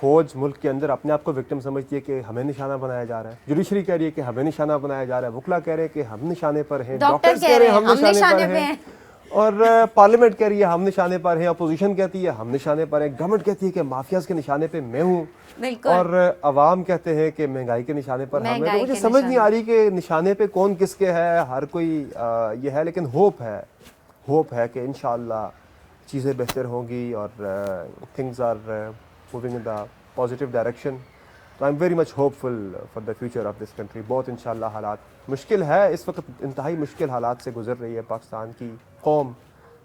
فوج ملک کے اندر اپنے آپ کو وکٹم سمجھتی ہے کہ ہمیں نشانہ بنایا جا رہا ہے, جوڈیشری کہہ رہی ہے کہ ہمیں نشانہ بنایا جا رہا ہے, وکلا کہہ رہے ہیں کہ ہم نشانے پر ہیں, ڈاکٹرز کہہ رہے ہیں ہم نشانے پر ہیں, اور پارلیمنٹ کہہ رہی ہے ہم نشانے پر ہیں, اپوزیشن کہتی ہے ہم نشانے پر ہیں, گورنمنٹ کہتی ہے کہ مافیاز کے نشانے پہ میں ہوں, اور عوام کہتے ہیں کہ مہنگائی کے نشانے پر ہم ہیں. تو مجھے سمجھ نہیں آ رہی کہ نشانے پہ کون کس کے ہے, ہر کوئی یہ ہے, لیکن ہوپ ہے کہ انشاءاللہ چیزیں بہتر ہوں گی اور things are moving in the positive direction. تو I am very much hopeful for the future of this country. بہت انشاءاللہ حالات مشکل ہے اس وقت, انتہائی مشکل حالات سے گزر رہی ہے پاکستان کی قوم,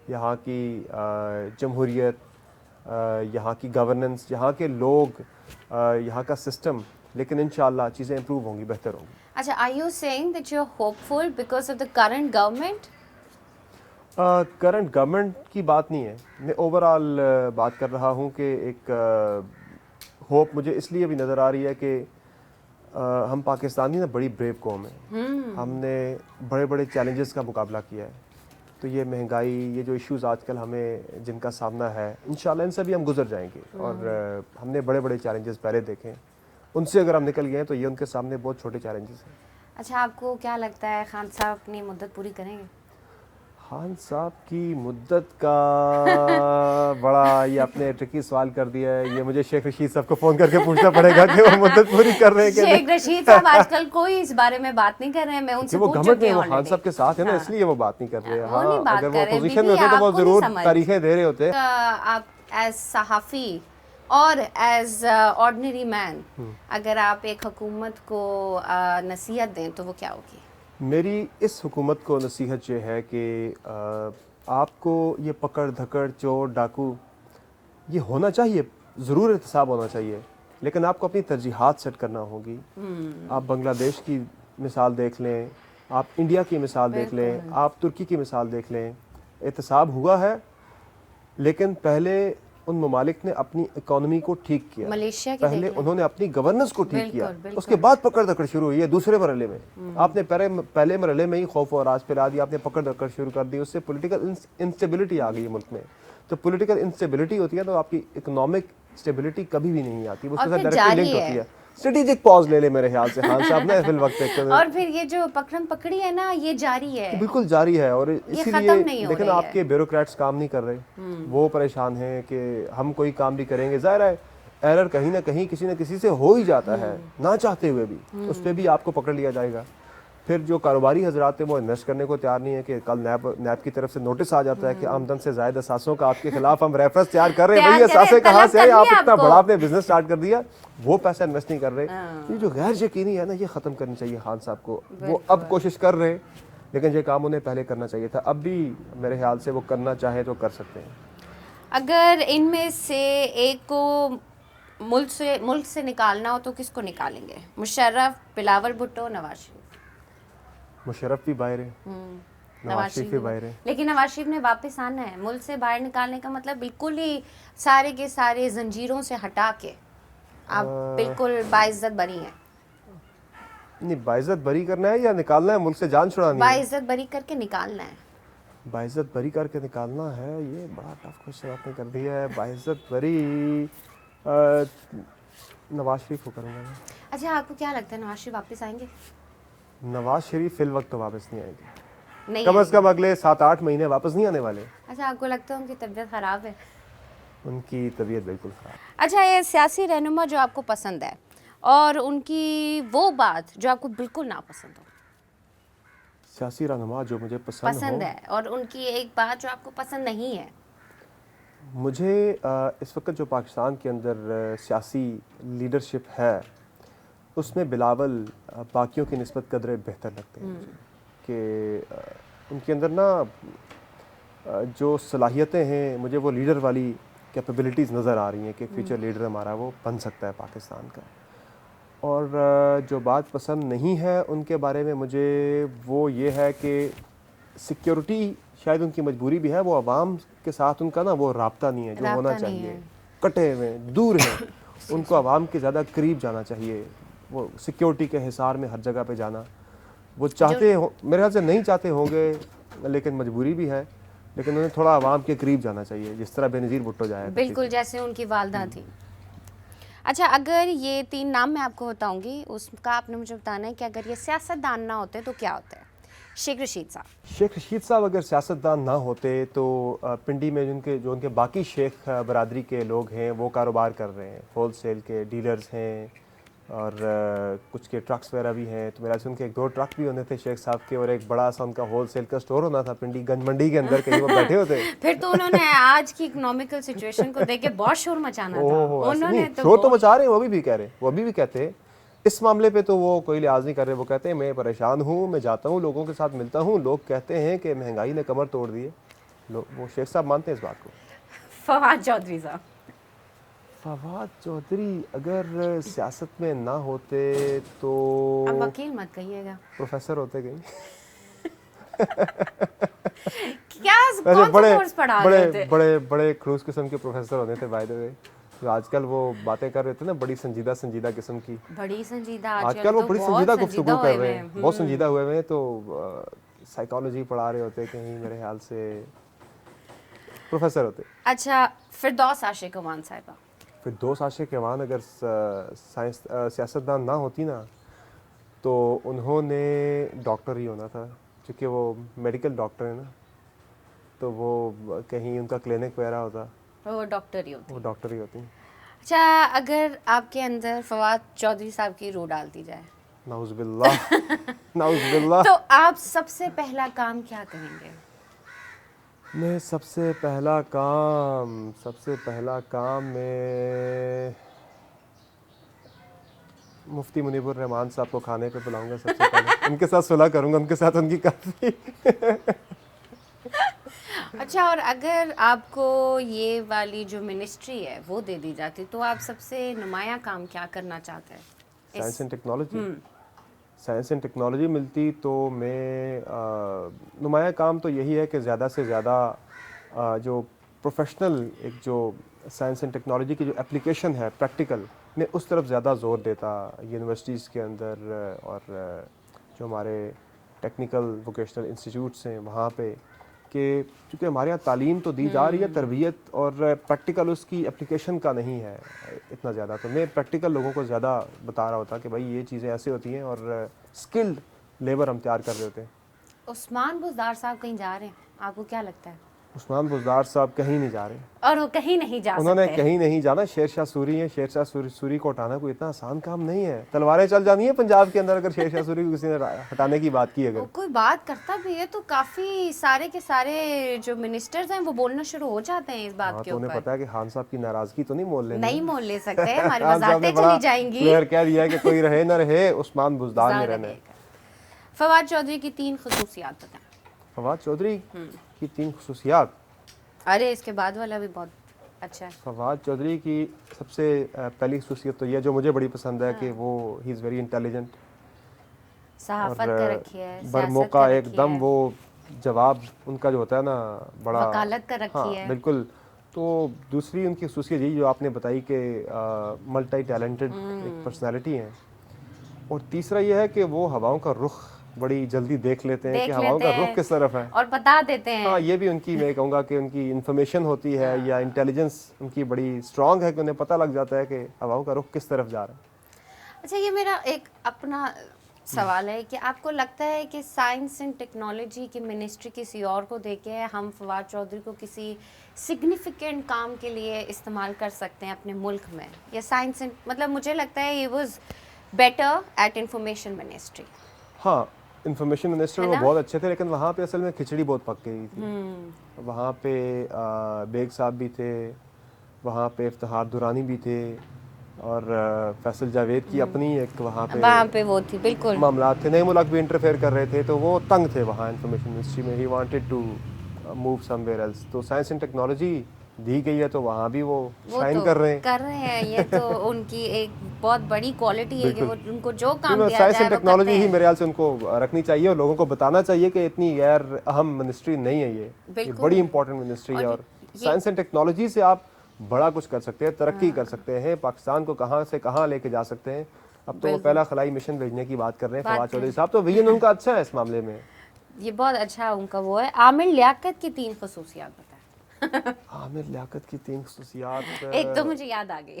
یہاں کی جمہوریت, یہاں کی گورننس, یہاں کے لوگ, یہاں کا سسٹم, لیکن انشاءاللہ چیزیں امپروو ہوں گی, بہتر ہوں گی. اچھا, are you saying that you're hopeful because of the current government? Current government کی بات نہیں ہے, میں اوور آل بات کر رہا ہوں کہ ایک ہوپ مجھے اس لیے بھی نظر آ رہی ہے کہ ہم پاکستانی نا بڑی بریو قوم ہے, ہم نے بڑے بڑے چیلنجز کا مقابلہ کیا ہے. تو یہ مہنگائی, یہ جو ایشوز آج کل ہمیں جن کا سامنا ہے, انشاءاللہ ان سے بھی ہم گزر جائیں گے, اور ہم نے بڑے بڑے چیلنجز پہلے دیکھے ہیں, ان سے اگر ہم نکل گئے ہیں تو یہ ان کے سامنے بہت چھوٹے چیلنجز ہیں. اچھا, آپ کو کیا لگتا ہے خان صاحب اپنی مدت پوری کریں گے؟ خان صاحب کی مدت کا بڑا یہ آپ نے ٹرکی سوال کر دیا ہے. یہ مجھے شیخ رشید صاحب کو فون کر کے پوچھنا پڑے گا کہ وہ مدت پوری کر رہے ہیں کہ شیخ رشید صاحب آج کل کوئی اس بارے میں بات نہیں کر رہے ہیں, میں ان سے پوچھ چکی ہوں. وہ خان صاحب کے ساتھ ہے نا, اس لیے وہ بات نہیں کر رہے ہیں. ہاں, اگر وہ پوزیشن میں ہوتے تو وہ ضرور تاریخیں دے رہے ہوتے. آپ ایز صحافی اور ایز آرڈنری مین, اگر آپ ایک حکومت کو نصیحت دیں تو وہ کیا ہوگی؟ میری اس حکومت کو نصیحت یہ ہے کہ آپ کو یہ پکڑ دھکڑ چور ڈاکو یہ ہونا چاہیے, ضرور احتساب ہونا چاہیے, لیکن آپ کو اپنی ترجیحات سیٹ کرنا ہوگی. آپ بنگلہ دیش کی مثال دیکھ لیں, آپ انڈیا کی مثال دیکھ لیں, آپ ترکی کی مثال دیکھ لیں. احتساب ہوا ہے, لیکن پہلے ان ممالک نے اپنی اکانومی کو ٹھیک کیا, پہلے انہوں نے اپنی گورننس کو ٹھیک کیا, اس کے بعد پکڑ دھکڑ شروع ہوئی ہے دوسرے مرحلے میں. آپ نے پہلے مرحلے میں ہی خوف و راج پھیلا دیا, آپ نے پکڑ دھکڑ شروع کر دی, اس سے پولیٹیکل انسٹیبلٹی آ گئی ملک میں. تو پولیٹیکل انسٹیبلٹی ہوتی ہے تو آپ کی اکنامک اسٹیبلٹی کبھی بھی نہیں آتی, وہ اس کے ساتھ ڈائریکٹلی لنک ہوتی ہے. اسٹریٹجک پاز لے لے میرے خیال سے خان صاحب نے فی الوقت. اور پھر یہ جو پکڑم پکڑی ہے نا, یہ جاری ہے, بالکل جاری ہے, اور اسی لیے لیکن آپ کے بیوروکریٹس کام نہیں کر رہے, وہ پریشان ہیں کہ ہم کوئی کام بھی کریں گے. ظاہر ہے ایرر کہیں نہ کہیں کسی نہ کسی سے ہو ہی جاتا ہے, نہ چاہتے ہوئے بھی, اس پہ بھی آپ کو پکڑ لیا جائے گا. پھر جو کاروباری حضرات ہیں وہ انویسٹ کرنے کو تیار نہیں ہے کہ کل نیب کی طرف سے نوٹس آ جاتا ہے کہ آمدن سے زائد اثاثوں کا آپ کے خلاف ہم ریفرنس تیار کر رہے ہیں. بھائی اثاثے کہاں سے ہیں, آپ اتنا بڑا آپ نے بزنس سٹارٹ کر دیا, وہ پیسہ انویسٹ نہیں کر رہے. یہ جو غیر یقینی ہے نا, یہ ختم کرنی چاہیے خان صاحب کو. وہ اب کوشش کر رہے ہیں, لیکن یہ کام انہیں پہلے کرنا چاہیے تھا. اب بھی میرے خیال سے وہ کرنا چاہیں تو کر سکتے ہیں. اگر ان میں سے ایک کو ملک سے نکالنا ہو تو کس کو نکالیں گے؟ مشرف, بلاول بھٹو, نواز شریف؟ مشرف بھی باہر ہے, نواز شریف بھی باہر ہے, لیکن نواز شریف نے واپس آنا ہے. ملک سے باہر نکالنے کا مطلب بالکل ہی سارے کے سارے زنجیروں سے ہٹا کے آپ بالکل باعزت بری ہیں. نہیں, باعزت بری کرنا ہے یا نکالنا ہے, ملک سے جان چھڑانی ہے؟ باعزت بری کر کے نکالنا ہے. باعزت بری کر کے نکالنا ہے, یہ بڑا ٹف کوشچن آپ نے کر دیا ہے. باعزت بری نواز شریف کو کروں گا. اچھا, آپ کو کیا لگتا ہے نواز شریف واپس آئیں گے؟ نواز شریف فی الوقت تو واپس نہیں آئیں گے, کم از کم اگلے 7-8 مہینے واپس نہیں آنے والے. اچھا, آپ کو لگتا ہے ان کی طبیعت خراب ہے؟ ان کی طبیعت بالکل خراب. اچھا, یہ سیاسی رہنما جو آپ کو پسند ہے اور ان کی وہ بات جو آپ کو بالکل ناپسند ہو. سیاسی رہنما جو مجھے پسند ہے اور ان کی ایک بات جو آپ کو پسند نہیں ہے. مجھے اس وقت جو پاکستان کے اندر سیاسی لیڈرشپ ہے, اس میں بلاول باقیوں کی نسبت قدرے بہتر لگتے ہیں مجھے, کہ ان کے اندر نا جو صلاحیتیں ہیں, مجھے وہ لیڈر والی کیپیبلٹیز نظر آ رہی ہیں کہ فیوچر لیڈر ہمارا وہ بن سکتا ہے پاکستان کا. اور جو بات پسند نہیں ہے ان کے بارے میں مجھے وہ یہ ہے کہ سیکیورٹی شاید ان کی مجبوری بھی ہے, وہ عوام کے ساتھ ان کا نا وہ رابطہ نہیں ہے جو ہونا چاہیے, کٹے ہوئے دور ہیں. ان کو عوام کے زیادہ قریب جانا چاہیے, وہ سیکیورٹی کے حصار میں ہر جگہ پہ جانا وہ چاہتے میرے خیال سے نہیں چاہتے ہوں گے, لیکن مجبوری بھی ہے. لیکن انہیں تھوڑا عوام کے قریب جانا چاہیے, جس طرح بے نظیر بھٹو جایا. بالکل جیسے ان کی والدہ تھی. اچھا اگر یہ 3 نام میں آپ کو بتاؤں گی اس کا آپ نے مجھے بتانا ہے کہ اگر یہ سیاستدان نہ ہوتے تو کیا ہوتے ہیں. شیخ رشید صاحب. شیخ رشید صاحب اگر سیاستدان نہ ہوتے تو پنڈی میں جو ان کے باقی شیخ برادری کے لوگ ہیں وہ کاروبار کر رہے ہیں, ہول سیل کے ڈیلرز ہیں اور کچھ کے ٹرکس وغیرہ بھی ہیں. تو میرا سے ان کے 1-2 ٹرک بھی ہونے تھے شیخ صاحب کے, اور ایک بڑا سا ان کا ہول سیل کا اسٹور ہونا تھا پنڈی گنج منڈی کے اندر, کہیں وہ بیٹھے ہوتے. پھر تو انہوں نے آج کی اکنامیکل سچویشن کو دیکھ کے بہت شور مچانا تھا. انہوں نے شور تو مچا رہے ہیں, وہ بھی کہہ رہے ہیں, وہ ابھی بھی کہتے ہیں. اس معاملے پہ تو وہ کوئی لحاظ نہیں کر رہے. وہ کہتے ہیں میں پریشان ہوں, میں جاتا ہوں لوگوں کے ساتھ ملتا ہوں, لوگ کہتے ہیں کہ مہنگائی نے کمر توڑ دی ہے. وہ شیخ صاحب مانتے ہیں اس بات کو. فواد چودھری صاحب. فواد چودھری اگر سیاست میں نہ ہوتے تو اب وکیل مت کہیے گا, پروفیسر ہوتے کہیں. کیا کون سا کورس پڑھا رہے تھے؟ بڑے کروز قسم کے پروفیسر ہوتے تھے بائی دی وے. آج کل وہ باتیں کر رہے تھے نا بڑی سنجیدہ قسم کی, بڑی سنجیدہ. آج کل وہ بڑی سنجیدہ گفتگو کر رہے ہیں, بہت سنجیدہ ہوئے ہوئے ہیں. تو سائیکالوجی پڑھا رہے ہوتے کہیں, میرے خیال سے پروفیسر ہوتے. اچھا فردوس عاشق امان صاحبہ. فردوس عاشق امان اگر سیاستدان نہ ہوتی نا تو انہوں نے ڈاکٹر ہی ہونا تھا, چونکہ وہ میڈیکل ڈاکٹر ہیں نا, تو وہ کہیں ان کا کلینک وغیرہ ہوتا, وہ ڈاکٹر ہی ہوتی. وہ ڈاکٹر ہی ہوتی. اچھا اگر آپ کے اندر فواد چودھری صاحب کی روح ڈال دی جائے, نعوذ باللہ نعوذ باللہ, تو آپ سب سے پہلا کام کیا کریں گے؟ میں سب سے پہلا کام میں مفتی منیب الرحمان صاحب کو کھانے پہ بلاؤں گا. سب سے پہلے ان کے ساتھ صلح کروں گا, ان کے ساتھ ان کی کافی. اچھا اور اگر آپ کو یہ والی جو منسٹری ہے وہ دے دی جاتی تو آپ سب سے نمایاں کام کیا کرنا چاہتے ہیں؟ Science and technology. Science and technology ملتی تو میں نمایاں کام تو یہی ہے کہ زیادہ سے زیادہ جو پروفیشنل ایک جو سائنس اینڈ ٹیکنالوجی کی جو اپلیکیشن ہے پریکٹیکل, میں اس طرف زیادہ زور دیتا یونیورسٹیز کے اندر, اور جو ہمارے ٹیکنیکل ووکیشنل انسٹیٹیوٹس ہیں وہاں پہ, کہ چونکہ ہمارے یہاں تعلیم تو دی جا رہی ہے, تربیت اور پریکٹیکل اس کی اپلیکیشن کا نہیں ہے اتنا زیادہ. تو میں پریکٹیکل لوگوں کو زیادہ بتا رہا ہوتا کہ بھائی یہ چیزیں ایسے ہوتی ہیں, اور اسکلڈ لیبر ہم تیار کر رہے ہوتے ہیں. عثمان بزدار صاحب کہیں جا رہے ہیں, آپ کو کیا لگتا ہے؟ عثمان بزدار صاحب کہیں نہیں جا رہے, اور وہ کہیں نہیں جا سکتے. انہوں نے کہیں نہیں جانا. شیر شاہ سوری ہیں, شیر شاہ سوری کو ہٹانا کوئی اتنا آسان کام نہیں ہے. تلواریں چل جانی ہیں پنجاب کے اندر اگر شیر شاہ سوری کو کسی نے ہٹانے کی بات کی. اگر کوئی بات کرتا بھی ہے تو کافی سارے کے سارے جو منسٹرز ہیں وہ بولنا شروع ہو جاتے ہیں اس بات کے اوپر. انہیں پتا ہے کہ خان صاحب کی ناراضگی تو نہیں مول لینی, نہیں مول لے سکتے, ہماری وضاحتیں چلی جائیں گی. کلیئر کہہ دیا کہ کوئی رہے نہ رہے عثمان بزدار میں رہنا ہے. فواد چودھری کی 3 خصوصیات بتائیں. فواد چودھری کی 3 خصوصیات. ارے اس کے بعد والا بھی بہت اچھا ہے. فواد چودھری کی سب سے پہلی خصوصیت تو یہ جو مجھے بڑی پسند ہے کہ وہ ہی از ویری انٹیلیجنٹ, صحافت کر رکھی ہے, برموقع ایک دم وہ جواب ان کا جو ہوتا ہے نا بڑا وکالت کر رکھی ہے. بالکل. تو دوسری ان کی خصوصیت یہی جو آپ نے بتائی کہ ملٹی ٹیلنٹڈ ایک پرسنالٹی ہیں. اور تیسرا یہ ہے کہ وہ ہواؤں کا رخ بڑی جلدی دیکھ لیتے ہیں کہ ہواؤں کا رخ کس طرف ہے, اور بتا دیتے ہیں. ہاں یہ بھی ان کی میں کہوں گا کہ ان کی انفارمیشن ہوتی ہے یا انٹیلیجنس ان کی بڑی اسٹرانگ ہے کہ انہیں پتہ لگ جاتا ہے کہ ہواؤں کا رخ کس طرف جا رہا ہے. اچھا یہ میرا ایک اپنا سوال ہے کہ آپ کو لگتا ہے کہ سائنس اینڈ ٹیکنالوجی کی منسٹری کسی اور کو دے کے ہم فواد چودھری کو کسی سگنیفیکنٹ کام کے لیے استعمال کر سکتے ہیں اپنے ملک میں, یا سائنس اینڈ مطلب مجھے لگتا ہے he was better at information ministry. ہاں انفارمیشن منسٹر وہ بہت اچھے تھے, لیکن وہاں پہ اصل میں کھچڑی بہت پک گئی تھی. وہاں پہ بیگ صاحب بھی تھے, وہاں پہ افتخار دورانی بھی تھے, اور فیصل جاوید کی اپنی ایک وہاں پہ وہ تھی بالکل معاملات تھے. نئے ملک بھی انٹرفیئر کر رہے تھے, تو وہ تنگ تھے وہاں انفارمیشن منسٹری میں. He wanted to move somewhere else. تو سائنس اینڈ ٹیکنالوجی دی گئی ہے تو وہاں بھی وہ شائن کر رہے ہیں. یہ تو ان کی ایک بہت بڑی کوالٹی ہے کہ وہ ان کو جو کام دیا جائے سائنس اینڈ ٹیکنالوجی ہی میرے خیال سے ان کو رکھنی چاہیے, اور لوگوں کو بتانا چاہیے کہ اتنی غیر اہم منسٹری نہیں ہے یہ بڑی امپورٹنٹ منسٹری ہے. اور سائنس اینڈ ٹیکنالوجی سے آپ بڑا کچھ کر سکتے ہیں, ترقی کر سکتے ہیں, پاکستان کو کہاں سے کہاں لے کے جا سکتے ہیں. اب تو وہ پہلا خلائی مشن بھیجنے کی بات کر رہے ہیں فواد چودھری صاحب, تو ویژن ان کا اچھا ہے اس معاملے میں. یہ بہت اچھا ان کا وہ ہے. عامر لیاقت کی 3 خصوصیات بتائیں. عامر لیاقت کی 3 خصوصیات. ایک تو مجھے یاد آ گئی,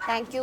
Thank you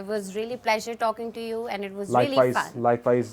It was really pleasure talking to you and it was really fun. Likewise,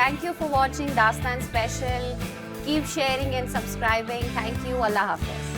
Thank you for watching Dastan Special. Keep sharing and subscribing. Thank you. Allah Hafiz.